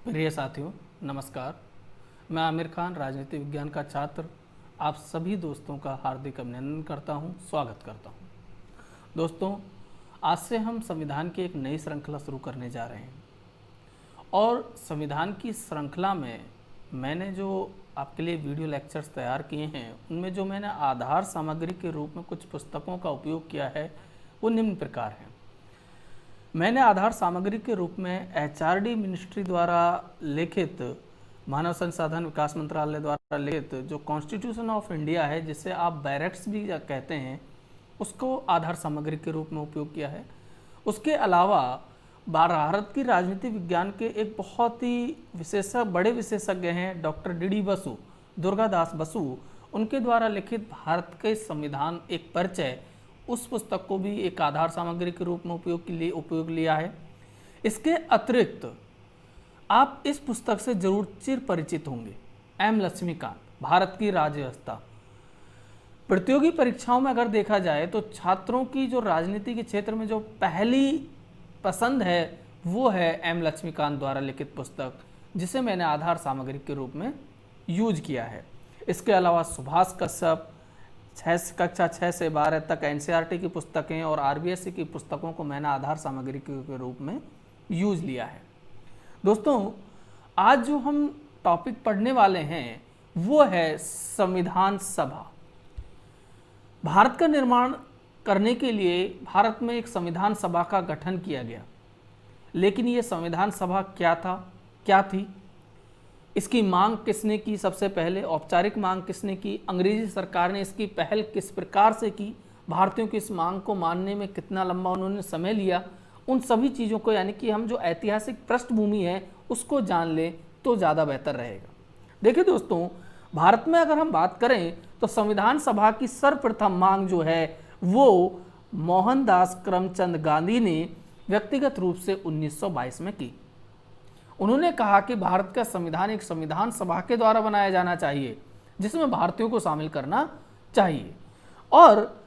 प्रिय साथियों, नमस्कार। मैं आमिर खान, राजनीति विज्ञान का छात्र, आप सभी दोस्तों का हार्दिक अभिनंदन करता हूं, स्वागत करता हूं। दोस्तों, आज से हम संविधान की एक नई श्रृंखला शुरू करने जा रहे हैं और संविधान की श्रृंखला में मैंने जो आपके लिए वीडियो लेक्चर्स तैयार किए हैं, उनमें जो मैंने आधार सामग्री के रूप में कुछ पुस्तकों का उपयोग किया है वो निम्न प्रकार है। मैंने आधार सामग्री के रूप में एचआरडी मिनिस्ट्री द्वारा लिखित, मानव संसाधन विकास मंत्रालय द्वारा लिखित जो कॉन्स्टिट्यूशन ऑफ इंडिया है, जिसे आप बैरक्स भी कहते हैं, उसको आधार सामग्री के रूप में उपयोग किया है। उसके अलावा भारत की राजनीति विज्ञान के एक बहुत ही बड़े विशेषज्ञ हैं डॉक्टर डी बसु, दुर्गादास बसु, उनके द्वारा लिखित भारत के संविधान एक परिचय, उस पुस्तक को भी एक आधार सामग्री के रूप में उपयोग लिया है। इसके अतिरिक्त आप इस पुस्तक से जरूर चिर परिचित होंगे, एम लक्ष्मीकांत, भारत की राज्य व्यवस्था। प्रतियोगी परीक्षाओं में अगर देखा जाए तो छात्रों की जो राजनीति के क्षेत्र में जो पहली पसंद है वो है एम लक्ष्मीकांत द्वारा लिखित पुस्तक, जिसे मैंने आधार सामग्री के रूप में यूज किया है। इसके अलावा सुभाष कश्यप, कक्षा 6 से 12 तक एनसीईआरटी की पुस्तकें और आरबीएससी की पुस्तकों को मैंने आधार सामग्री के रूप में यूज लिया है। दोस्तों, आज जो हम टॉपिक पढ़ने वाले हैं वो है संविधान सभा। भारत का निर्माण करने के लिए भारत में एक संविधान सभा का गठन किया गया, लेकिन ये संविधान सभा क्या थी, इसकी मांग किसने की, सबसे पहले औपचारिक मांग किसने की, अंग्रेजी सरकार ने इसकी पहल किस प्रकार से की, भारतीयों की इस मांग को मानने में कितना लंबा उन्होंने समय लिया, उन सभी चीज़ों को, यानी कि हम जो ऐतिहासिक पृष्ठभूमि है उसको जान लें तो ज़्यादा बेहतर रहेगा। देखिए दोस्तों, भारत में अगर हम बात करें तो संविधान सभा की सर्वप्रथम मांग जो है वो मोहनदास करमचंद गांधी ने व्यक्तिगत रूप से 1922 में की। उन्होंने कहा कि भारत का संविधान एक संविधान सभा के द्वारा बनाया जाना चाहिए, जिसमें भारतीयों को शामिल करना चाहिए। और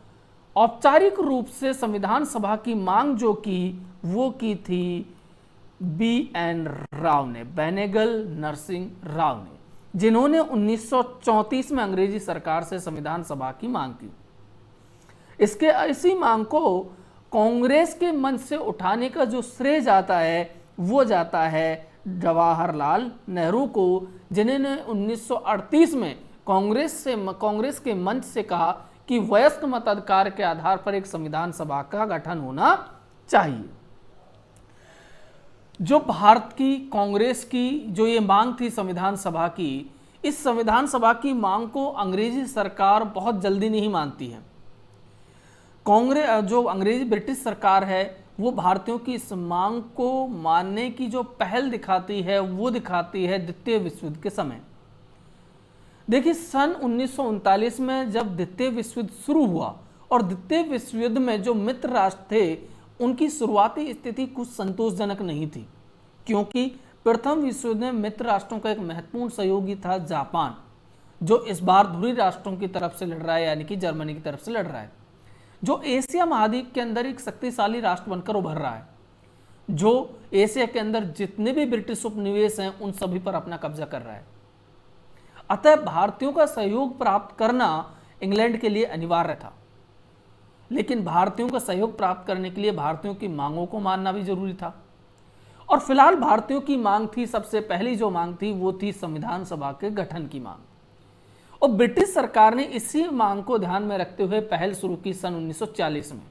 औपचारिक रूप से संविधान सभा की मांग जो की वो की थी BN राव ने, बेनेगल नरसिंह राव ने, जिन्होंने 1934 में अंग्रेजी सरकार से संविधान सभा की मांग की। इसी मांग को कांग्रेस के मंच से उठाने का जो श्रेय जाता है वो जाता है जवाहरलाल नेहरू को, जिन्होंने 1938 में कांग्रेस के मंच से कहा कि वयस्क मताधिकार के आधार पर एक संविधान सभा का गठन होना चाहिए। जो भारत की कांग्रेस की जो ये मांग थी संविधान सभा की, इस संविधान सभा की मांग को अंग्रेजी सरकार बहुत जल्दी नहीं मानती है। जो अंग्रेजी ब्रिटिश सरकार है वो भारतीयों की इस मांग को मानने की जो पहल दिखाती है वो दिखाती है द्वितीय विश्व युद्ध के समय। देखिए, सन 1939 में जब द्वितीय विश्व युद्ध शुरू हुआ और द्वितीय विश्व युद्ध में जो मित्र राष्ट्र थे उनकी शुरुआती स्थिति कुछ संतोषजनक नहीं थी, क्योंकि प्रथम विश्व युद्ध में मित्र राष्ट्रों का एक महत्वपूर्ण सहयोगी था जापान, जो इस बार ध्रुवीय राष्ट्रों की तरफ से लड़ रहा है, यानी कि जर्मनी की तरफ से लड़ रहा है, जो एशिया महाद्वीप के अंदर एक शक्तिशाली राष्ट्र बनकर उभर रहा है, जो एशिया के अंदर जितने भी ब्रिटिश उपनिवेश हैं उन सभी पर अपना कब्जा कर रहा है। अतः भारतीयों का सहयोग प्राप्त करना इंग्लैंड के लिए अनिवार्य था, लेकिन भारतीयों का सहयोग प्राप्त करने के लिए भारतीयों की मांगों को मानना भी जरूरी था। और फिलहाल भारतीयों की मांग थी, सबसे पहली जो मांग थी वो थी संविधान सभा के गठन की मांग, और ब्रिटिश सरकार ने इसी मांग को ध्यान में रखते हुए पहल शुरू की सन 1940 में।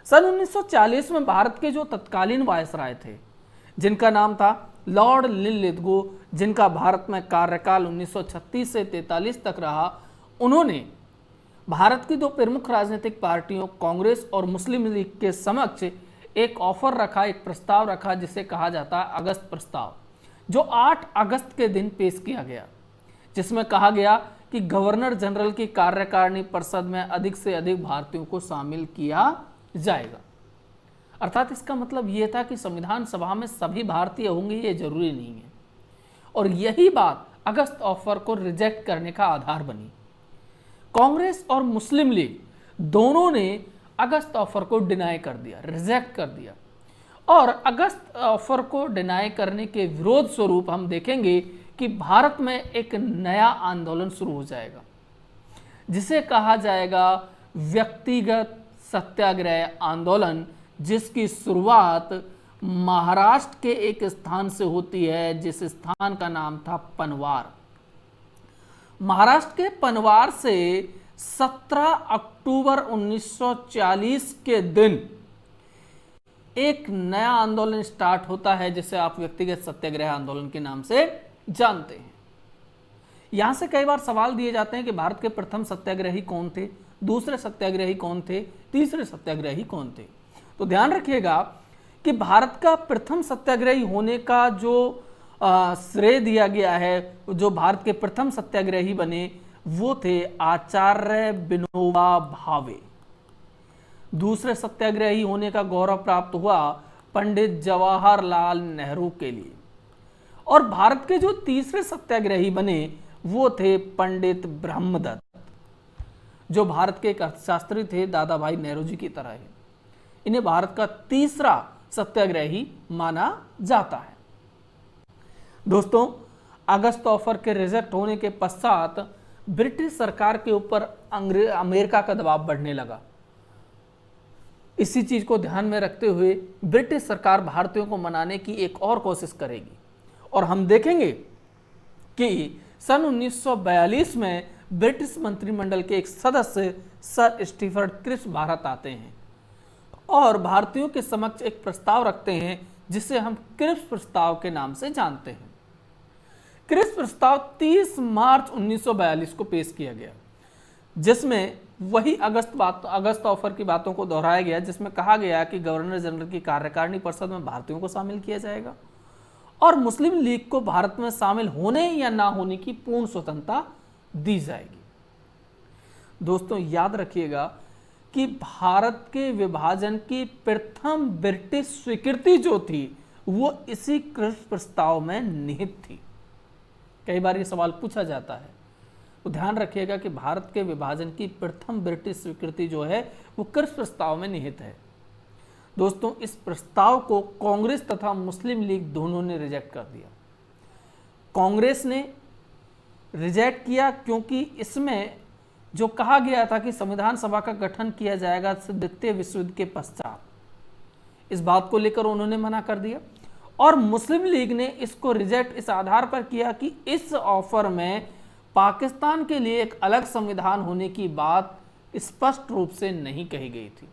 सन 1940 में भारत के जो तत्कालीन वायसराय थे, जिनका नाम था लॉर्ड लिनलिथगो, जिनका भारत में कार्यकाल 1936 से 43 तक रहा, उन्होंने भारत की दो प्रमुख राजनीतिक पार्टियों कांग्रेस और मुस्लिम लीग के समक्ष एक ऑफर रखा, एक प्रस्ताव रखा, जिसे कहा जाता है अगस्त प्रस्ताव, जो 8 अगस्त के दिन पेश किया गया, जिसमें कहा गया कि गवर्नर जनरल की कार्यकारिणी परिषद में अधिक से अधिक भारतीयों को शामिल किया जाएगा। अर्थात इसका मतलब यह था कि संविधान सभा में सभी भारतीय होंगे, ये जरूरी नहीं है, और यही बात अगस्त ऑफर को रिजेक्ट करने का आधार बनी। कांग्रेस और मुस्लिम लीग दोनों ने अगस्त ऑफर को डिनाई कर दिया, रिजेक्ट कर दिया, और अगस्त ऑफर को डिनाई करने के विरोध स्वरूप हम देखेंगे कि भारत में एक नया आंदोलन शुरू हो जाएगा, जिसे कहा जाएगा व्यक्तिगत सत्याग्रह आंदोलन, जिसकी शुरुआत महाराष्ट्र के एक स्थान से होती है, जिस स्थान का नाम था पनवार। महाराष्ट्र के पनवार से 17 अक्टूबर 1940 के दिन एक नया आंदोलन स्टार्ट होता है, जिसे आप व्यक्तिगत सत्याग्रह आंदोलन के नाम से जानते हैं। यहां से कई बार सवाल दिए जाते हैं कि भारत के प्रथम सत्याग्रही कौन थे, दूसरे सत्याग्रही कौन थे, तीसरे सत्याग्रही कौन थे। तो ध्यान रखिएगा कि भारत का प्रथम सत्याग्रही होने का जो श्रेय दिया गया है, जो भारत के प्रथम सत्याग्रही बने, वो थे आचार्य विनोबा भावे। दूसरे सत्याग्रही होने का गौरव प्राप्त हुआ पंडित जवाहरलाल नेहरू के लिए। और भारत के जो तीसरे सत्याग्रही बने वो थे पंडित ब्रह्मदत्त, जो भारत के एक अर्थशास्त्री थे, दादा भाई नेहरू जी की तरह है। इन्हें भारत का तीसरा सत्याग्रही माना जाता है। दोस्तों, अगस्त ऑफर के रिजेक्ट होने के पश्चात ब्रिटिश सरकार के ऊपर अमेरिका का दबाव बढ़ने लगा। इसी चीज को ध्यान में रखते हुए ब्रिटिश सरकार भारतीयों को मनाने की एक और कोशिश करेगी, और हम देखेंगे कि सन 1942 में ब्रिटिश मंत्रिमंडल के एक सदस्य सर स्टीफर्ड क्रिप्स भारत आते हैं और भारतीयों के समक्ष एक प्रस्ताव रखते हैं, जिसे हम क्रिप्स प्रस्ताव के नाम से जानते हैं। क्रिप्स प्रस्ताव 30 मार्च 1942 को पेश किया गया, जिसमें वही अगस्त ऑफर की बातों को दोहराया गया, जिसमें कहा गया कि गवर्नर जनरल की कार्यकारिणी परिषद में भारतीयों को शामिल किया जाएगा और मुस्लिम लीग को भारत में शामिल होने या ना होने की पूर्ण स्वतंत्रता दी जाएगी। दोस्तों, याद रखिएगा कि भारत के विभाजन की प्रथम ब्रिटिश स्वीकृति जो थी वो इसी क्रिप्स प्रस्ताव में निहित थी। कई बार ये सवाल पूछा जाता है, तो ध्यान रखिएगा कि भारत के विभाजन की प्रथम ब्रिटिश स्वीकृति जो है वो क्रिप्स प्रस्ताव में निहित है। दोस्तों, इस प्रस्ताव को कांग्रेस तथा मुस्लिम लीग दोनों ने रिजेक्ट कर दिया। कांग्रेस ने रिजेक्ट किया क्योंकि इसमें जो कहा गया था कि संविधान सभा का गठन किया जाएगा द्वितीय विश्व युद्ध के पश्चात, इस बात को लेकर उन्होंने मना कर दिया। और मुस्लिम लीग ने इसको रिजेक्ट इस आधार पर किया कि इस ऑफर में पाकिस्तान के लिए एक अलग संविधान होने की बात स्पष्ट रूप से नहीं कही गई थी।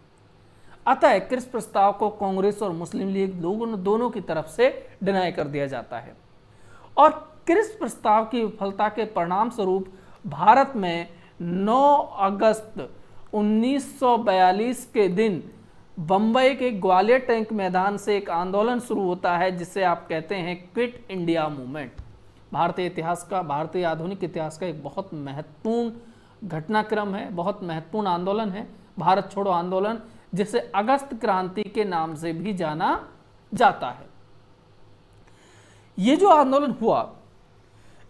अतः क्रिप्स प्रस्ताव को कांग्रेस और मुस्लिम लीग दोनों की तरफ से डिनाई कर दिया जाता है। और क्रिप्स प्रस्ताव की विफलता के परिणाम स्वरूप भारत में 9 अगस्त 1942 के दिन बंबई के ग्वालियर टैंक मैदान से एक आंदोलन शुरू होता है, जिसे आप कहते हैं क्विट इंडिया मूवमेंट। भारतीय आधुनिक इतिहास का एक बहुत महत्वपूर्ण घटनाक्रम है, बहुत महत्वपूर्ण आंदोलन है, भारत छोड़ो आंदोलन, जिसे अगस्त क्रांति के नाम से भी जाना जाता है। ये जो आंदोलन हुआ,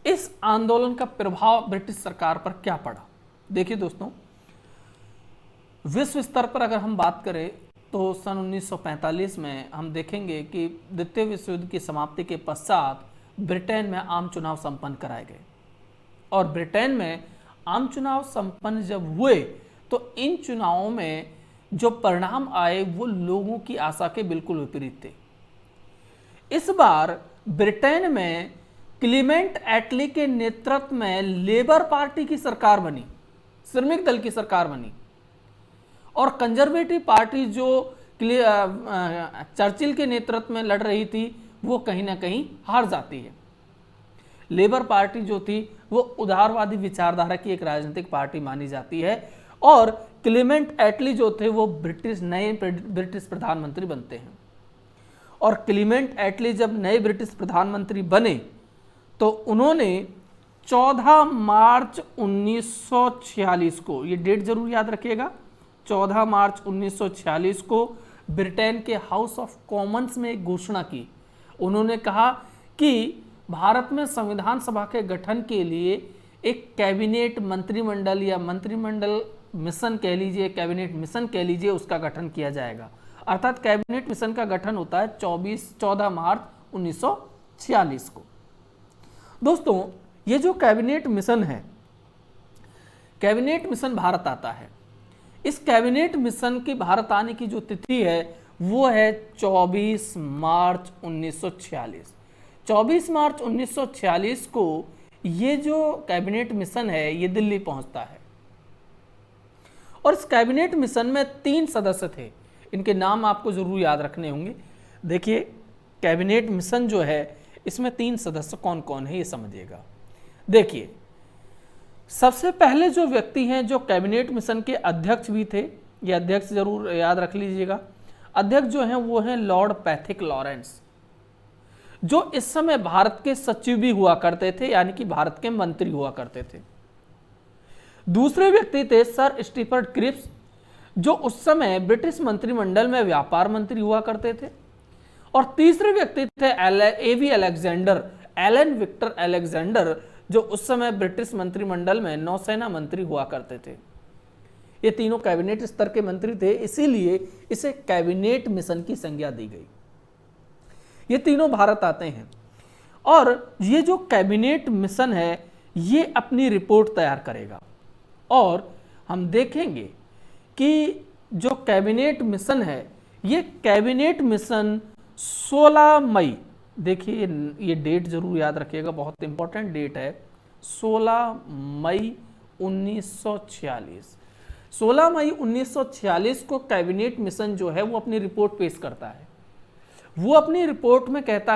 इस आंदोलन का प्रभाव ब्रिटिश सरकार पर क्या पड़ा? देखिए दोस्तों, विश्व स्तर पर अगर हम बात करें तो सन 1945 में हम देखेंगे कि द्वितीय विश्व युद्ध की समाप्ति के पश्चात ब्रिटेन में आम चुनाव संपन्न कराए गए। और ब्रिटेन में आम चुनाव संपन्न जब हुए तो इन चुनावों में जो परिणाम आए वो लोगों की आशा के बिल्कुल विपरीत थे। इस बार ब्रिटेन में क्लीमेंट एटली के नेतृत्व में लेबर पार्टी की सरकार बनी, श्रमिक दल की सरकार बनी, और कंजर्वेटिव पार्टी जो चर्चिल के नेतृत्व में लड़ रही थी वो कहीं ना कहीं हार जाती है। लेबर पार्टी जो थी वो उदारवादी विचारधारा की एक राजनीतिक पार्टी मानी जाती है, और क्लीमेंट एटली जो थे वो नए ब्रिटिश प्रधानमंत्री बनते हैं। और क्लीमेंट एटली जब नए ब्रिटिश प्रधानमंत्री बने तो उन्होंने 14 मार्च 1946 को, ये डेट जरूर याद रखिएगा, 14 मार्च 1946 को ब्रिटेन के हाउस ऑफ कॉमन्स में एक घोषणा की। उन्होंने कहा कि भारत में संविधान सभा के गठन के लिए एक कैबिनेट मंत्रिमंडल या मंत्रिमंडल मिशन कह लीजिए, कैबिनेट मिशन कह लीजिए, उसका गठन किया जाएगा। अर्थात कैबिनेट मिशन का गठन होता है 14 मार्च 1946 को। दोस्तों ये जो कैबिनेट मिशन है, कैबिनेट मिशन भारत आता है, इस कैबिनेट मिशन की भारत आने की जो तिथि है वो है 24 मार्च 1946। 24 मार्च 1946 को ये जो कैबिनेट मिशन है ये दिल्ली पहुंचता है और इस कैबिनेट मिशन में 3 सदस्य थे। इनके नाम आपको जरूर याद रखने होंगे। देखिए कैबिनेट मिशन जो है इसमें 3 सदस्य कौन कौन है ये समझिएगा। देखिए सबसे पहले जो व्यक्ति हैं जो कैबिनेट मिशन के अध्यक्ष भी थे, ये अध्यक्ष जरूर याद रख लीजिएगा। अध्यक्ष जो हैं वो हैं लॉर्ड पैथिक लॉरेंस, जो इस समय भारत के सचिव भी हुआ करते थे, यानी कि भारत के मंत्री हुआ करते थे। दूसरे व्यक्ति थे सर स्टीफर्ड क्रिप्स, जो उस समय ब्रिटिश मंत्रिमंडल में व्यापार मंत्री हुआ करते थे। और तीसरे व्यक्ति थे एवी अलेक्जेंडर, एलन विक्टर अलेक्जेंडर, जो उस समय ब्रिटिश मंत्रिमंडल में नौसेना मंत्री हुआ करते थे। ये तीनों कैबिनेट स्तर के मंत्री थे, इसीलिए इसे कैबिनेट मिशन की संज्ञा दी गई। ये तीनों भारत आते हैं और ये जो कैबिनेट मिशन है ये अपनी रिपोर्ट तैयार करेगा और हम देखेंगे कि जो कैबिनेट मिशन है ये कैबिनेट मिशन 16 मई, देखिए ये डेट जरूर याद रखिएगा, बहुत इंपॉर्टेंट डेट है, 16 मई 1946। 16 मई 1946 को कैबिनेट मिशन जो है वो अपनी रिपोर्ट पेश करता है। वो अपनी रिपोर्ट में कहता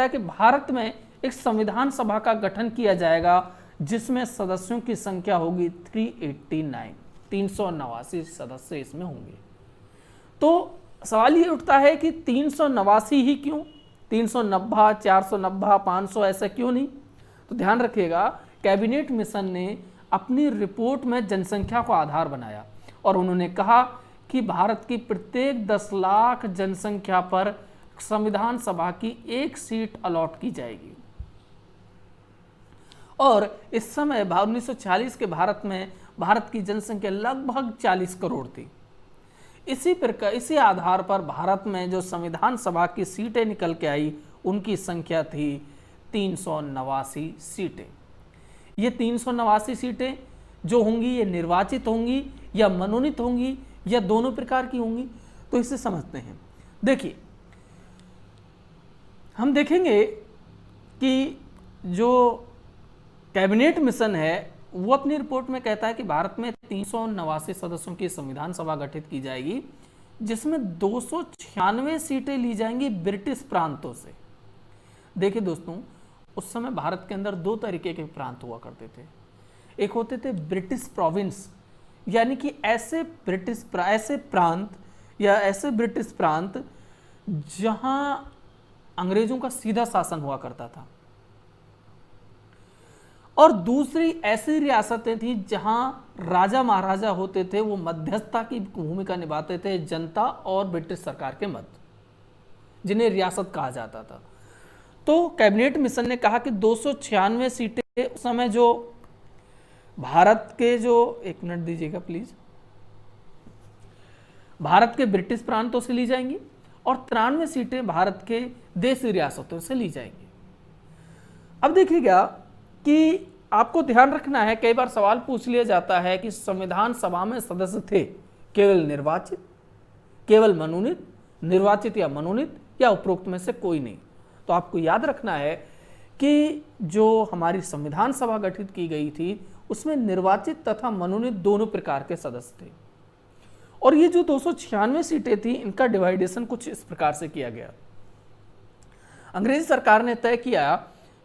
है कि भारत में एक संविधान सभा का गठन किया जाएगा जिसमें सदस्यों की संख्या होगी 389, 389 सदस्य इसमें होंगे। तो सवाल ये उठता है कि 389 ही क्यों, 390, 490, 500 ऐसा क्यों नहीं? तो ध्यान रखिएगा कैबिनेट मिशन ने अपनी रिपोर्ट में जनसंख्या को आधार बनाया और उन्होंने कहा कि भारत की प्रत्येक 10 लाख जनसंख्या पर संविधान सभा की 1 सीट अलॉट की जाएगी। और इस समय 1940 के भारत में भारत की जनसंख्या लगभग 40 करोड़ थी। इसी आधार पर भारत में जो संविधान सभा की सीटें निकल के आई उनकी संख्या थी 389 सीटें। ये 389 सीटें जो होंगी ये निर्वाचित होंगी या मनोनीत होंगी या दोनों प्रकार की होंगी, तो इसे समझते हैं। देखिए हम देखेंगे कि जो कैबिनेट मिशन है वो अपनी रिपोर्ट में कहता है कि भारत में 389 सदस्यों की संविधान सभा गठित की जाएगी जिसमें 296 सीटें ली जाएंगी ब्रिटिश प्रांतों से। देखिए दोस्तों उस समय भारत के अंदर 2 तरीके के प्रांत हुआ करते थे। एक होते थे ब्रिटिश प्रोविंस, यानी कि ऐसे प्रांत या ऐसे ब्रिटिश प्रांत जहां अंग्रेजों का सीधा शासन हुआ करता था, और दूसरी ऐसी रियासतें थी जहां राजा महाराजा होते थे, वो मध्यस्थता की भूमिका निभाते थे जनता और ब्रिटिश सरकार के मध्य, जिन्हें रियासत कहा जाता था। तो कैबिनेट मिशन ने कहा कि 296 सीटें उस समय जो भारत के जो, एक मिनट दीजिएगा प्लीज, भारत के ब्रिटिश प्रांतों से ली जाएंगी और 93 सीटें भारत के देशी रियासतों से ली जाएंगी। अब देखिएगा कि आपको ध्यान रखना है, कई बार सवाल पूछ लिया जाता है कि संविधान सभा में सदस्य थे केवल निर्वाचित, केवल मनोनीत, निर्वाचित या मनोनीत, या उपरोक्त में से कोई नहीं। तो आपको याद रखना है कि जो हमारी संविधान सभा गठित की गई थी उसमें निर्वाचित तथा मनोनीत दोनों प्रकार के सदस्य थे। और ये जो 296 सीटें थी इनका डिवाइडेशन कुछ इस प्रकार से किया गया। अंग्रेजी सरकार ने तय किया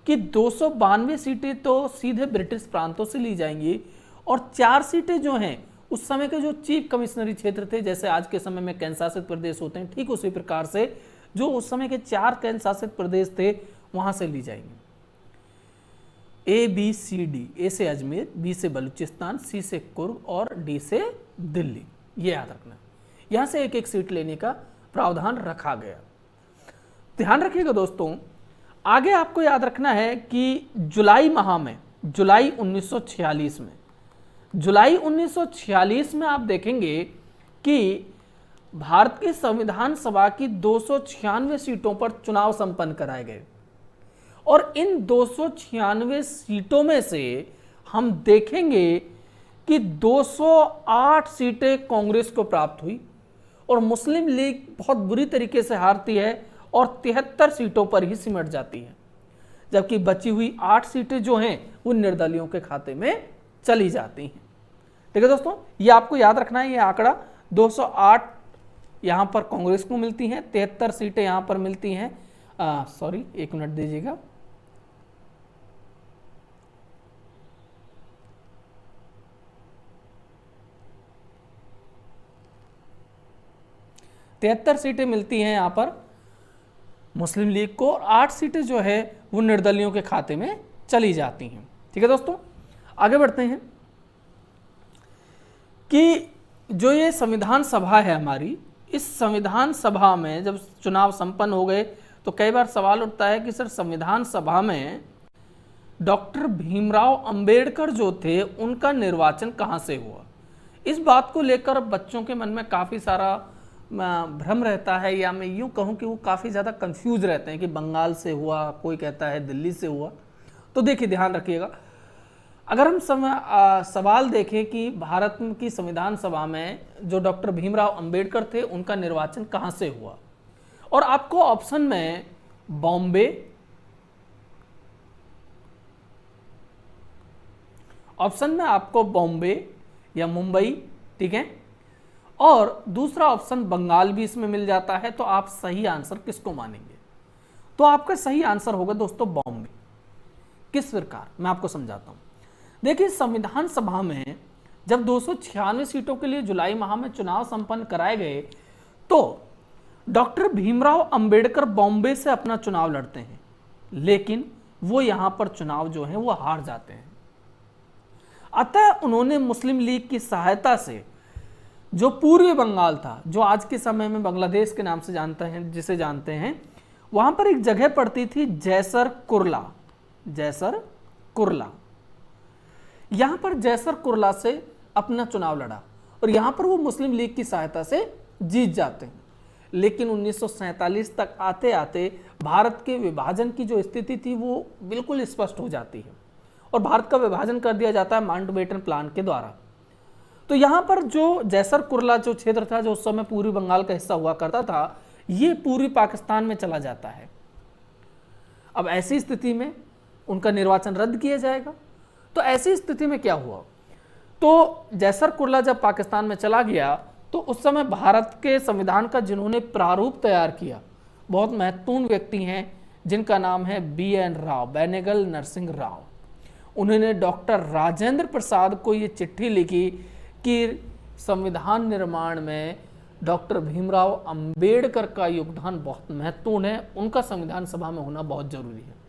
कि 292 सीटें तो सीधे ब्रिटिश प्रांतों से ली जाएंगी और 4 सीटें जो हैं उस समय के जो चीफ कमिश्नरी क्षेत्र थे, जैसे आज के समय में केंद्र शासित प्रदेश होते हैं, ठीक उसी प्रकार से जो उस समय के 4 केंद्र शासित प्रदेश थे वहां से ली जाएंगी। ABCD, ए से अजमेर, बी से बलूचिस्तान, सी से कुर्ग और डी से दिल्ली, ये याद रखना। यहां से एक एक सीट लेने का प्रावधान रखा गया। ध्यान रखिएगा दोस्तों, आगे आपको याद रखना है कि जुलाई माह में, जुलाई 1946 में आप देखेंगे कि भारत की संविधान सभा की 296 सीटों पर चुनाव संपन्न कराए गए और इन 296 सीटों में से हम देखेंगे कि 208 सीटें कांग्रेस को प्राप्त हुई और मुस्लिम लीग बहुत बुरी तरीके से हारती है और 73 सीटों पर ही सिमट जाती है, जबकि बची हुई 8 सीटें जो हैं वो निर्दलियों के खाते में चली जाती हैं। ठीक है दोस्तों, ये आपको याद रखना है, ये आंकड़ा 208 यहाँ पर कांग्रेस को मिलती हैं, 73 सीटें यहाँ पर मिलती हैं। सॉरी, एक मिनट दीजिएगा। तिहत्तर सीटें मिलती हैं यहाँ पर मुस्लिम लीग को और 8 सीटें जो है वो निर्दलियों के खाते में चली जाती हैं। ठीक है दोस्तों, आगे बढ़ते हैं कि जो ये संविधान सभा है हमारी, इस संविधान सभा में जब चुनाव संपन्न हो गए तो कई बार सवाल उठता है कि सर संविधान सभा में डॉक्टर भीमराव अंबेडकर जो थे उनका निर्वाचन कहाँ से हुआ। इस बात को लेकर बच्चों के मन में काफ़ी सारा भ्रम रहता है, या मैं यूँ कहूँ कि वो काफ़ी ज़्यादा कंफ्यूज रहते हैं कि बंगाल से हुआ, कोई कहता है दिल्ली से हुआ। तो देखिए, ध्यान रखिएगा, अगर हम सवाल देखें कि भारत की संविधान सभा में जो डॉक्टर भीमराव अंबेडकर थे उनका निर्वाचन कहाँ से हुआ, और आपको ऑप्शन में बॉम्बे, ऑप्शन में आपको बॉम्बे या मुंबई, ठीक है, और दूसरा ऑप्शन बंगाल भी इसमें मिल जाता है, तो आप सही आंसर किसको मानेंगे? तो आपका सही आंसर होगा दोस्तों बॉम्बे। किस प्रकार, मैं आपको समझाता हूं। देखिए, संविधान सभा में जब 296 सीटों के लिए जुलाई माह में चुनाव संपन्न कराए गए तो डॉक्टर भीमराव अंबेडकर बॉम्बे से अपना चुनाव लड़ते हैं, लेकिन वो यहां पर चुनाव जो है वो हार जाते हैं। अतः उन्होंने मुस्लिम लीग की सहायता से जो पूर्वी बंगाल था, जो आज के समय में बांग्लादेश के नाम से जानते हैं, जिसे जानते हैं, वहां पर एक जगह पड़ती थी जैसर कुरला, जैसर कुरला। यहां पर जैसर कुरला से अपना चुनाव लड़ा और यहां पर वो मुस्लिम लीग की सहायता से जीत जाते हैं। लेकिन 1947 तक आते आते भारत के विभाजन की जो स्थिति थी वो बिल्कुल स्पष्ट हो जाती है और भारत का विभाजन कर दिया जाता है माउंटबेटन प्लान के द्वारा। तो यहां पर जो जैसर कुरला जो क्षेत्र था, जो उस समय पूर्वी बंगाल का हिस्सा हुआ करता था, ये पूर्वी पाकिस्तान में चला जाता है। अब ऐसी स्थिति में उनका निर्वाचन रद्द किया जाएगा। तो ऐसी स्थिति में क्या हुआ, तो जैसर कुरला जब पाकिस्तान में चला गया तो उस समय भारत के संविधान का जिन्होंने प्रारूप तैयार किया, बहुत महत्वपूर्ण व्यक्ति हैं जिनका नाम है BN राव, बेनेगल नरसिंह राव। उन्होंने डॉक्टर राजेंद्र प्रसाद को ये चिट्ठी लिखी कि संविधान निर्माण में डॉक्टर भीमराव अंबेडकर का योगदान बहुत महत्वपूर्ण है, उनका संविधान सभा में होना बहुत जरूरी है।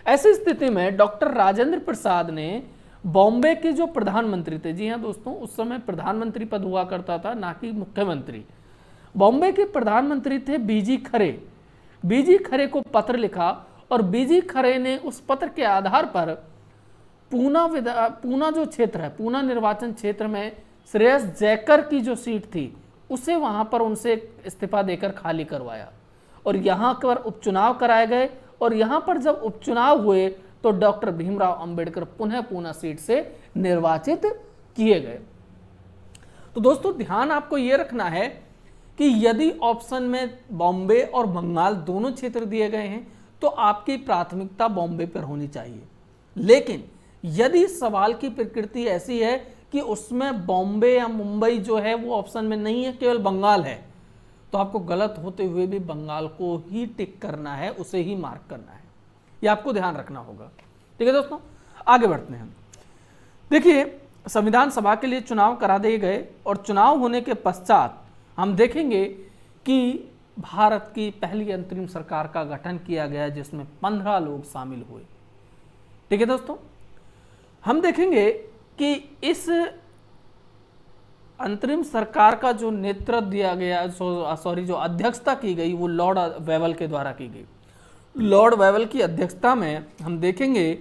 ऐसी स्थिति में डॉक्टर राजेंद्र प्रसाद ने बॉम्बे के जो प्रधानमंत्री थे, जी हाँ दोस्तों, उस समय प्रधानमंत्री पद हुआ करता था, ना कि मुख्यमंत्री। बॉम्बे के प्रधानमंत्री थे BG खरे। BG खरे को पत्र लिखा और BG खरे ने उस पत्र के आधार पर पूना जो क्षेत्र है, पूना निर्वाचन क्षेत्र में श्रेयस जैकर की जो सीट थी उसे वहां पर उनसे इस्तीफा देकर खाली करवाया और यहां पर उपचुनाव कराए गए। और यहां पर जब उपचुनाव हुए तो डॉक्टर भीमराव अंबेडकर पुनः पूना सीट से निर्वाचित किए गए। तो दोस्तों, ध्यान आपको यह रखना है कि यदि ऑप्शन में बॉम्बे और बंगाल दोनों क्षेत्र दिए गए हैं तो आपकी प्राथमिकता बॉम्बे पर होनी चाहिए। लेकिन यदि सवाल की प्रकृति ऐसी है कि उसमें बॉम्बे या मुंबई जो है वो ऑप्शन में नहीं है, केवल बंगाल है, तो आपको गलत होते हुए भी बंगाल को ही टिक करना है, उसे ही मार्क करना है। ये आपको ध्यान रखना होगा। ठीक है दोस्तों, आगे बढ़ते हैं। देखिए, संविधान सभा के लिए चुनाव करा दिए गए और चुनाव होने के पश्चात हम देखेंगे कि भारत की पहली अंतरिम सरकार का गठन किया गया जिसमें 15 लोग शामिल हुए। ठीक है दोस्तों, हम देखेंगे कि इस अंतरिम सरकार का जो नेतृत्व दिया गया, जो अध्यक्षता की गई, वो लॉर्ड वेवल के द्वारा की गई। लॉर्ड वेवल की अध्यक्षता में हम देखेंगे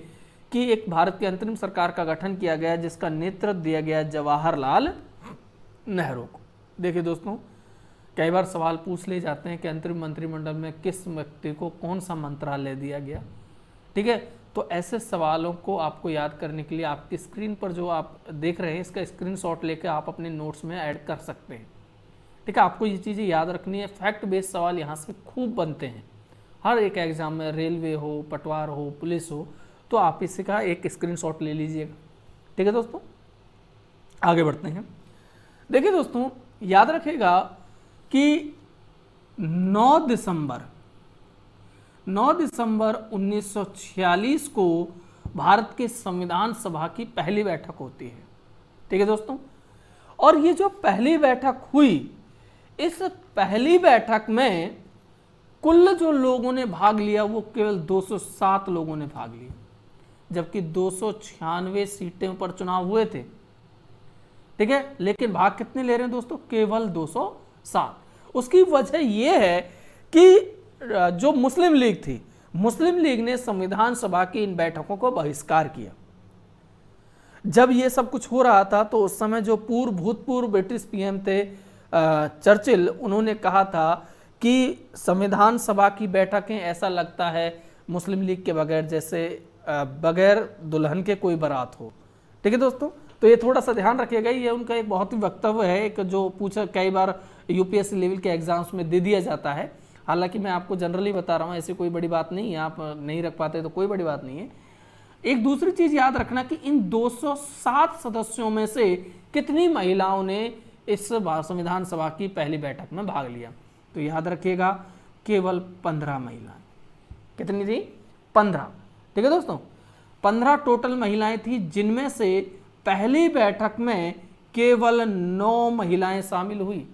कि एक भारत की अंतरिम सरकार का गठन किया गया जिसका नेतृत्व दिया गया जवाहरलाल नेहरू को। देखिए दोस्तों, कई बार सवाल पूछ ले जाते हैं कि अंतरिम मंत्रिमंडल में किस व्यक्ति को कौन सा मंत्रालय दिया गया। ठीक है, तो ऐसे सवालों को आपको याद करने के लिए आपकी स्क्रीन पर जो आप देख रहे हैं इसका स्क्रीनशॉट लेकर आप अपने नोट्स में ऐड कर सकते हैं। ठीक है, आपको ये चीज़ें याद रखनी है। फैक्ट बेस्ड सवाल यहाँ से खूब बनते हैं हर एक एग्जाम में, रेलवे हो, पटवार हो, पुलिस हो, तो आप इसका एक स्क्रीनशॉट ले लीजिएगा। ठीक है दोस्तों, आगे बढ़ते हैं। देखिए दोस्तों, याद रखिएगा कि 9 दिसंबर 1946 को भारत के संविधान सभा की पहली बैठक होती है। ठीक है दोस्तों, और ये जो पहली बैठक हुई, इस पहली बैठक में कुल जो लोगों ने भाग लिया वो केवल 207 लोगों ने भाग लिया, जबकि 296 सीटें पर चुनाव हुए थे। ठीक है, लेकिन भाग कितने ले रहे हैं दोस्तों? केवल 207। उसकी वजह यह है कि जो मुस्लिम लीग थी, मुस्लिम लीग ने संविधान सभा की इन बैठकों को बहिष्कार किया। जब ये सब कुछ हो रहा था तो उस समय जो भूतपूर्व ब्रिटिश पीएम थे चर्चिल, उन्होंने कहा था कि संविधान सभा की बैठकें ऐसा लगता है मुस्लिम लीग के बगैर जैसे बगैर दुल्हन के कोई बारात हो। ठीक है दोस्तों, तो ये थोड़ा सा ध्यान रखिएगा। ये उनका एक बहुत ही वक्तव्य है, एक जो पूछा कई बार यूपीएससी लेवल के एग्जाम्स में दे दिया जाता है। हालांकि मैं आपको जनरली बता रहा हूँ, ऐसी कोई बड़ी बात नहीं है, आप नहीं रख पाते तो कोई बड़ी बात नहीं है। एक दूसरी चीज याद रखना कि इन 207 सदस्यों में से कितनी महिलाओं ने इस संविधान सभा की पहली बैठक में भाग लिया? तो याद रखिएगा, केवल 15 महिलाएं। कितनी थी? 15। ठीक है दोस्तों, 15 टोटल महिलाएं थी, जिनमें से पहली बैठक में केवल 9 महिलाएं शामिल हुई।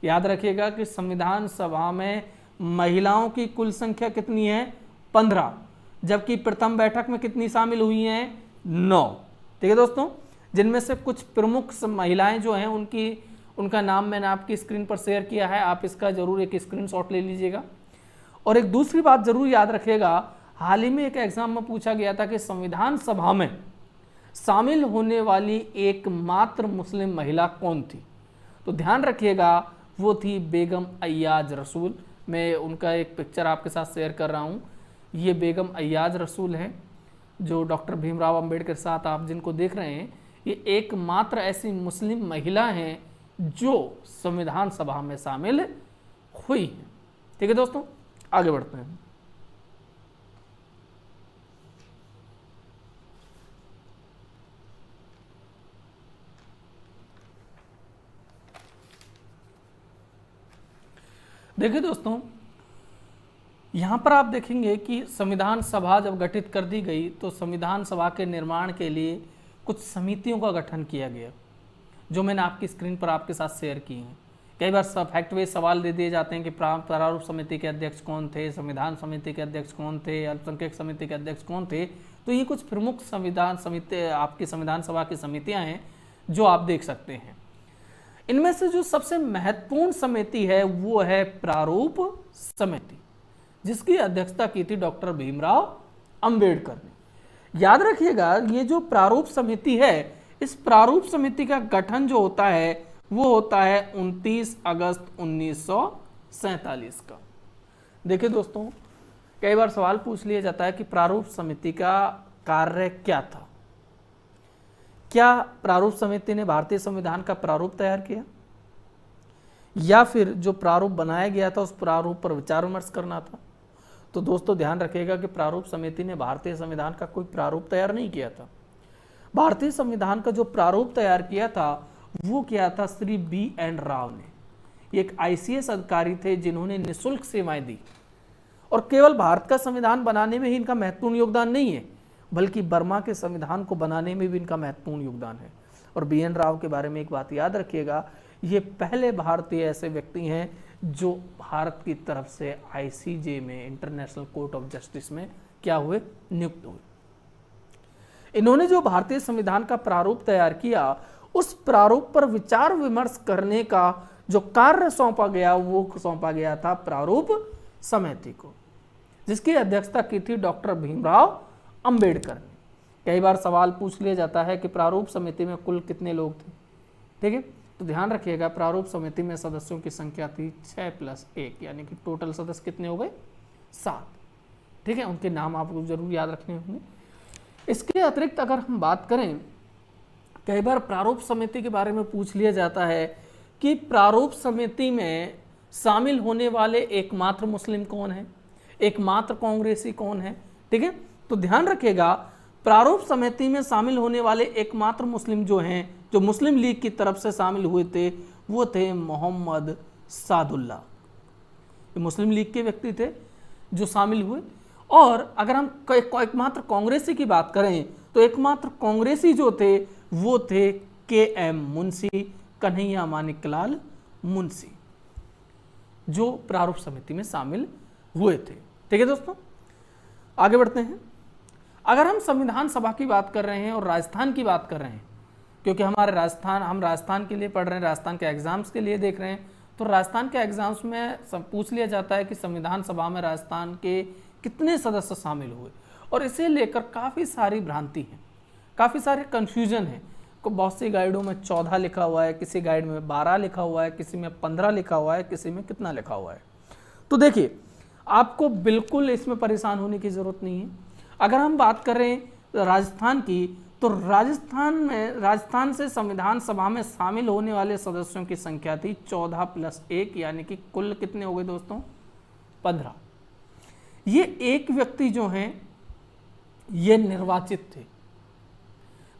याद रखिएगा कि संविधान सभा में महिलाओं की कुल संख्या कितनी है? 15, जबकि प्रथम बैठक में कितनी शामिल हुई हैं? 9। ठीक है दोस्तों, जिनमें से कुछ प्रमुख महिलाएं जो हैं उनका नाम मैंने आपकी स्क्रीन पर शेयर किया है, आप इसका जरूर एक स्क्रीनशॉट ले लीजिएगा। और एक दूसरी बात जरूर याद रखिएगा, हाल ही में एक एग्जाम में पूछा गया था कि संविधान सभा में शामिल होने वाली एकमात्र मुस्लिम महिला कौन थी? तो ध्यान रखिएगा, वो थी बेगम अय्याज रसूल। मैं उनका एक पिक्चर आपके साथ शेयर कर रहा हूँ। ये बेगम अय्याज रसूल हैं, जो डॉक्टर भीमराव अंबेडकर के साथ आप जिनको देख रहे हैं, ये एकमात्र ऐसी मुस्लिम महिला हैं जो संविधान सभा में शामिल हुई हैं। ठीक है दोस्तों, आगे बढ़ते हैं। देखिए दोस्तों, यहाँ पर आप देखेंगे कि संविधान सभा जब गठित कर दी गई तो संविधान सभा के निर्माण के लिए कुछ समितियों का गठन किया गया, जो मैंने आपकी स्क्रीन पर आपके साथ शेयर की हैं। कई बार फैक्ट बेस्ड सवाल दे दिए जाते हैं कि प्रारूप समिति के अध्यक्ष कौन थे, संविधान समिति के अध्यक्ष कौन थे, अल्पसंख्यक समिति के अध्यक्ष कौन थे। तो ये कुछ प्रमुख संविधान समिति आपकी संविधान सभा की समितियाँ हैं जो आप देख सकते हैं। इनमें से जो सबसे महत्वपूर्ण समिति है वो है प्रारूप समिति, जिसकी अध्यक्षता की थी डॉक्टर भीमराव अंबेडकर ने। याद रखिएगा, ये जो प्रारूप समिति है, इस प्रारूप समिति का गठन जो होता है वो होता है 29 अगस्त 1947 का। देखिए दोस्तों, कई बार सवाल पूछ लिया जाता है कि प्रारूप समिति का कार्य क्या था। क्या प्रारूप समिति ने भारतीय संविधान का प्रारूप तैयार किया, या फिर जो प्रारूप बनाया गया था उस प्रारूप पर विचार विमर्श करना था? तो दोस्तों ध्यान रखिएगा कि प्रारूप समिति ने भारतीय संविधान का कोई प्रारूप तैयार नहीं किया था। भारतीय संविधान का जो प्रारूप तैयार किया था वो किया था श्री B.N. राव ने। ये एक ICS अधिकारी थे जिन्होंने निःशुल्क सेवाएं दी, और केवल भारत का संविधान बनाने में ही इनका महत्वपूर्ण योगदान नहीं है, बल्कि बर्मा के संविधान को बनाने में भी इनका महत्वपूर्ण योगदान है। और B.N. राव के बारे में एक बात याद रखिएगा, ये पहले भारतीय ऐसे व्यक्ति हैं जो भारत की तरफ से ICJ में, इंटरनेशनल कोर्ट ऑफ जस्टिस में क्या हुए? नियुक्त हुए। इन्होंने जो भारतीय संविधान का प्रारूप तैयार किया, उस प्रारूप पर विचार विमर्श करने का जो कार्य सौंपा गया वो सौंपा गया था प्रारूप समिति को, जिसकी अध्यक्षता की थी डॉक्टर भीमराव अंबेडकर ने। कई बार सवाल पूछ लिया जाता है कि प्रारूप समिति में कुल कितने लोग थे। ठीक है, तो ध्यान रखिएगा प्रारूप समिति में सदस्यों की संख्या थी 6+1, यानी कि टोटल सदस्य कितने हो गए? 7। ठीक है, उनके नाम आपको जरूर याद रखने होंगे। इसके अतिरिक्त अगर हम बात करें, कई बार प्रारूप समिति के बारे में पूछ लिया जाता है कि प्रारूप समिति में शामिल होने वाले एकमात्र मुस्लिम कौन है, एकमात्र कांग्रेसी कौन है। ठीक है, तो ध्यान रखिएगा प्रारूप समिति में शामिल होने वाले एकमात्र मुस्लिम जो हैं, जो मुस्लिम लीग की तरफ से शामिल हुए थे, वो थे मोहम्मद सादुल्ला। ये मुस्लिम लीग के व्यक्ति थे जो शामिल हुए। और अगर हम एकमात्र कांग्रेसी की बात करें तो एकमात्र कांग्रेसी जो थे वो थे KM मुंशी, कन्हैया मानिकलाल मुंशी, जो प्रारूप समिति में शामिल हुए थे। ठीक है दोस्तों, आगे बढ़ते हैं। अगर हम संविधान सभा की बात कर रहे हैं और राजस्थान की बात कर रहे हैं, क्योंकि हम राजस्थान के लिए पढ़ रहे हैं, राजस्थान के एग्जाम्स के लिए देख रहे हैं, तो राजस्थान के एग्जाम्स में पूछ लिया जाता है कि संविधान सभा में राजस्थान के कितने सदस्य शामिल हुए, और इसे लेकर काफ़ी सारी भ्रांति है, काफ़ी सारे कन्फ्यूजन है। बहुत सी गाइडों में 14 लिखा हुआ है, किसी गाइड में 12 लिखा हुआ है, किसी में 15 लिखा हुआ है, किसी में कितना लिखा हुआ है। तो देखिए, आपको बिल्कुल इसमें परेशान होने की ज़रूरत नहीं है। अगर हम बात करें राजस्थान की, तो राजस्थान से संविधान सभा में शामिल होने वाले सदस्यों की संख्या थी 14+1, यानी कि कुल कितने हो गए दोस्तों? 15। ये एक व्यक्ति जो हैं ये निर्वाचित थे।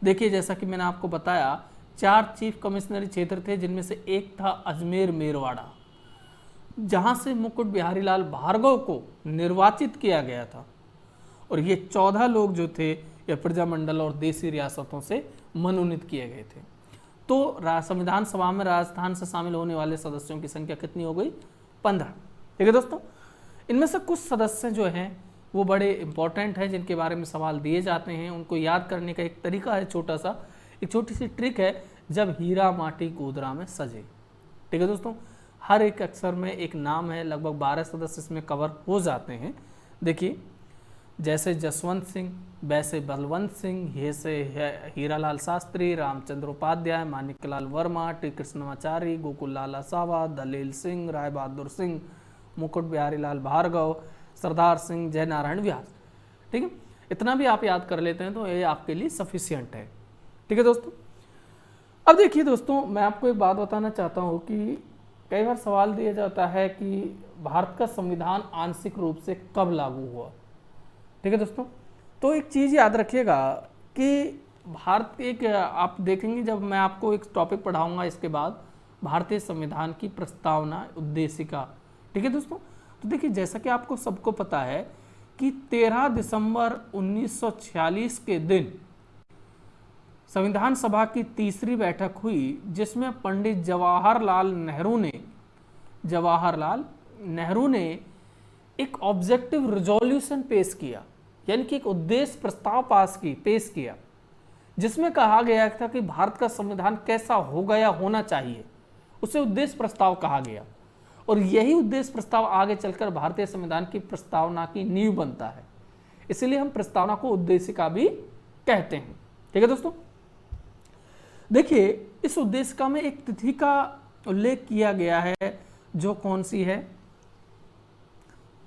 देखिए, जैसा कि मैंने आपको बताया, 4 चीफ कमिश्नरी क्षेत्र थे, जिनमें से एक था अजमेर मेरवाड़ा, जहां से मुकुट बिहारी लाल भार्गव को निर्वाचित किया गया था। और ये 14 लोग जो थे ये प्रजामंडल और देसी रियासतों से मनोनीत किए गए थे। तो संविधान सभा में राजस्थान से शामिल होने वाले सदस्यों की संख्या कितनी हो गई? 15। ठीक है दोस्तों, इनमें से कुछ सदस्य जो हैं वो बड़े इंपॉर्टेंट हैं, जिनके बारे में सवाल दिए जाते हैं। उनको याद करने का एक तरीका है, एक छोटी सी ट्रिक है, जब हीरा माटी गोदरा में सजे। ठीक है दोस्तों, हर एक अक्षर में एक नाम है, लगभग 12 सदस्य इसमें कवर हो जाते हैं। देखिए, जैसे जसवंत सिंह, वैसे बलवंत सिंह, ऐसे हीरालाल शास्त्री, रामचंद्र उपाध्याय, मानिकलाल वर्मा, टी कृष्णमाचारी, गोकुल लाल आसावा, दलील सिंह, राय बहादुर सिंह, मुकुट बिहारी लाल भार्गव, सरदार सिंह, जय नारायण व्यास। ठीक है, इतना भी आप याद कर लेते हैं तो ये आपके लिए सफिशिएंट है। ठीक है दोस्तों, अब देखिए दोस्तों, मैं आपको एक बात बताना चाहता हूँ कि कई बार सवाल दिया जाता है कि भारत का संविधान आंशिक रूप से कब लागू हुआ। ठीक है दोस्तों, तो एक चीज़ याद रखिएगा कि भारत आप देखेंगे, जब मैं आपको एक टॉपिक पढ़ाऊंगा इसके बाद, भारतीय संविधान की प्रस्तावना उद्देशिका। ठीक है दोस्तों, तो देखिए, जैसा कि आपको सबको पता है कि 13 दिसंबर 1946 के दिन संविधान सभा की तीसरी बैठक हुई, जिसमें पंडित जवाहरलाल नेहरू ने एक ऑब्जेक्टिव रिजोल्यूशन पेश किया, यानी कि एक उद्देश्य प्रस्ताव पेश किया, जिसमें कहा गया था कि भारत का संविधान कैसा होगा या होना चाहिए, उसे उद्देश्य प्रस्ताव कहा गया। और यही उद्देश्य प्रस्ताव आगे चलकर भारतीय संविधान की प्रस्तावना की नींव बनता है। इसलिए हम प्रस्तावना को उद्देशिका भी कहते हैं। ठीक है दोस्तों, देखिए, इस उद्देशिका में एक तिथि का उल्लेख किया गया है, जो कौन सी है?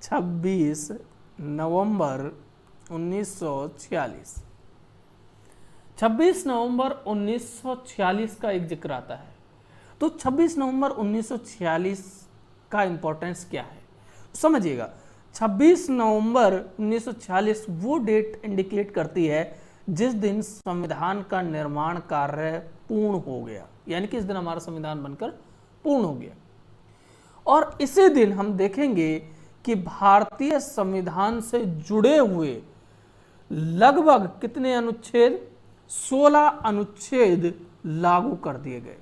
26 नवंबर 1946। 26 नवंबर 1946 का एक जिक्र आता है। तो 26 नवंबर 1946 का इंपॉर्टेंस क्या है समझिएगा। 26 नवंबर 1946 वो डेट इंडिकेट करती है जिस दिन संविधान का निर्माण कार्य पूर्ण हो गया, यानी कि इस दिन हमारा संविधान बनकर पूर्ण हो गया। और इसी दिन हम देखेंगे कि भारतीय संविधान से जुड़े हुए लगभग कितने अनुच्छेद? 16 अनुच्छेद लागू कर दिए गए।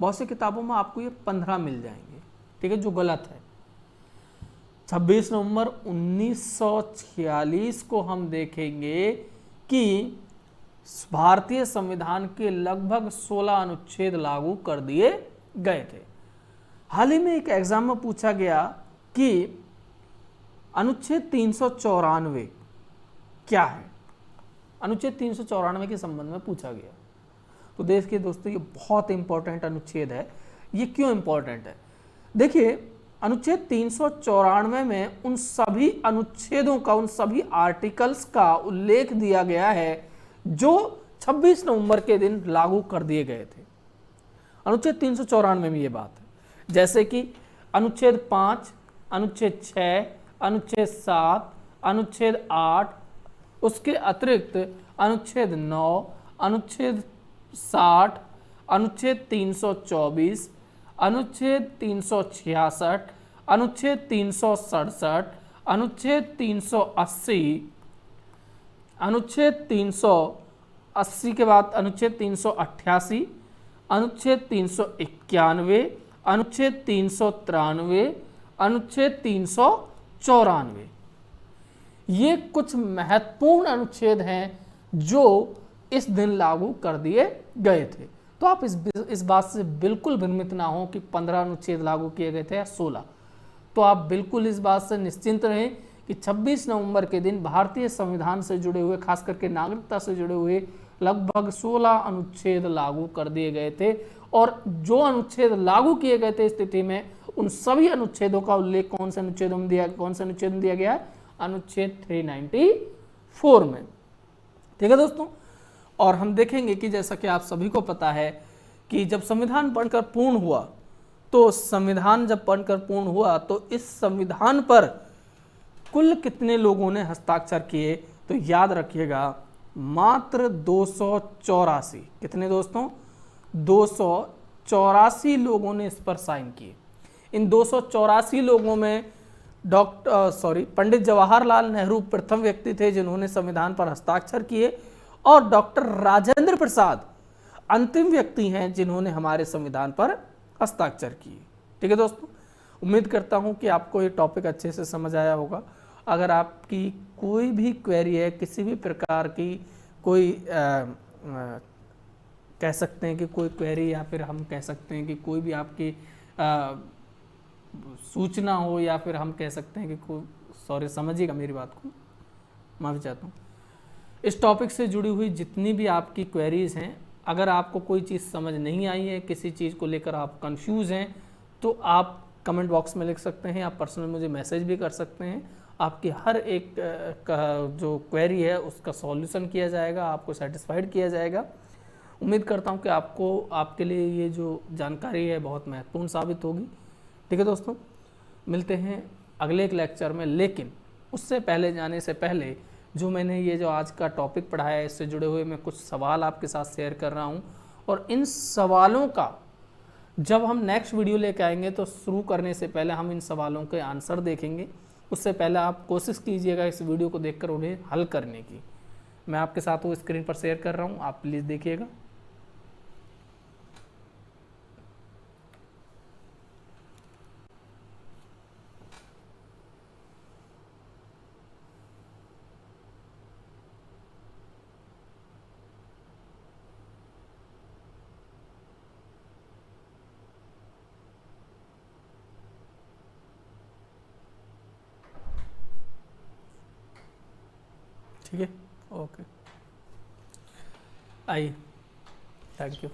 बहुत सी किताबों में आपको ये 15 मिल जाएंगे, ठीक है, जो गलत है। 26 नवंबर 1946 को हम देखेंगे कि भारतीय संविधान के लगभग 16 अनुच्छेद लागू कर दिए गए थे। हाल ही में एक एग्जाम में पूछा गया कि अनुच्छेद 394 क्या है। अनुच्छेद 394 के संबंध में पूछा गया, तो देखिए दोस्तों, ये बहुत इंपॉर्टेंट अनुच्छेद है। ये क्यों इंपॉर्टेंट है? देखिए, अनुच्छेद 394 में उन सभी अनुच्छेदों का, उन सभी आर्टिकल्स का उल्लेख दिया गया है जो 26 नवंबर के दिन लागू कर दिए गए थे। अनुच्छेद 394 में ये बात है, जैसे कि अनुच्छेद 5, अनुच्छेद 6, अनुच्छेद 7, अनुच्छेद 8, उसके अतिरिक्त अनुच्छेद 9, अनुच्छेद 60, अनुच्छेद 324, अनुच्छेद 366, अनुच्छेद 367, अनुच्छेद 380, अनुच्छेद 380 के बाद अनुच्छेद 388, अनुच्छेद 391, अनुच्छेद 393, अनुच्छेद 394, ये कुछ महत्वपूर्ण अनुच्छेद हैं जो इस दिन लागू कर दिए गए थे। तो आप इस बात से बिल्कुल भ्रमित ना हो कि 15 अनुच्छेद लागू किए गए थे या 16। तो आप बिल्कुल इस बात से निश्चिंत रहें कि 26 नवंबर के दिन भारतीय संविधान से जुड़े हुए, खास करके नागरिकता से जुड़े हुए लगभग 16 अनुच्छेद लागू कर दिए गए थे। और जो अनुच्छेद लागू किए गए थे स्थिति में, उन सभी अनुच्छेदों का उल्लेख कौन से अनुच्छेद में दिया गया है? अनुच्छेद 394 में। ठीक है दोस्तों, और हम देखेंगे कि जैसा कि आप सभी को पता है कि जब संविधान बनकर पूर्ण हुआ, तो संविधान जब बनकर पूर्ण हुआ तो इस संविधान पर कुल कितने लोगों ने हस्ताक्षर किए? तो याद रखिएगा, मात्र 284। कितने दोस्तों? 284 लोगों ने इस पर साइन किए। इन 284 लोगों में पंडित जवाहरलाल नेहरू प्रथम व्यक्ति थे जिन्होंने संविधान पर हस्ताक्षर किए, और डॉक्टर राजेंद्र प्रसाद अंतिम व्यक्ति हैं जिन्होंने हमारे संविधान पर हस्ताक्षर किए। ठीक है दोस्तों, उम्मीद करता हूं कि आपको ये टॉपिक अच्छे से समझ आया होगा। अगर आपकी कोई भी क्वेरी है, किसी भी प्रकार की कोई कह सकते हैं कि कोई क्वेरी, या फिर हम कह सकते हैं कि कोई भी आपकी सूचना हो, या फिर हम कह सकते हैं कि कोई, समझिएगा मेरी बात को, माफ़ी चाहता हूँ। इस टॉपिक से जुड़ी हुई जितनी भी आपकी क्वेरीज हैं, अगर आपको कोई चीज़ समझ नहीं आई है, किसी चीज़ को लेकर आप कंफ्यूज हैं, तो आप कमेंट बॉक्स में लिख सकते हैं, आप पर्सनल मुझे मैसेज भी कर सकते हैं। आपकी हर एक जो क्वेरी है उसका सॉल्यूशन किया जाएगा, आपको सेटिस्फाइड किया जाएगा। उम्मीद करता हूँ कि आपके लिए ये जो जानकारी है बहुत महत्वपूर्ण साबित होगी। ठीक है दोस्तों, मिलते हैं अगले एक लेक्चर में, लेकिन उससे पहले जाने से पहले जो मैंने ये जो आज का टॉपिक पढ़ाया है, इससे जुड़े हुए मैं कुछ सवाल आपके साथ शेयर कर रहा हूँ, और इन सवालों का जब हम नेक्स्ट वीडियो लेके आएंगे तो शुरू करने से पहले हम इन सवालों के आंसर देखेंगे। उससे पहले आप कोशिश कीजिएगा इस वीडियो को देखकर उन्हें हल करने की। मैं आपके साथ वो स्क्रीन पर शेयर कर रहा हूँ, आप प्लीज़ देखिएगा। ठीक है, ओके, आइए, थैंक यू।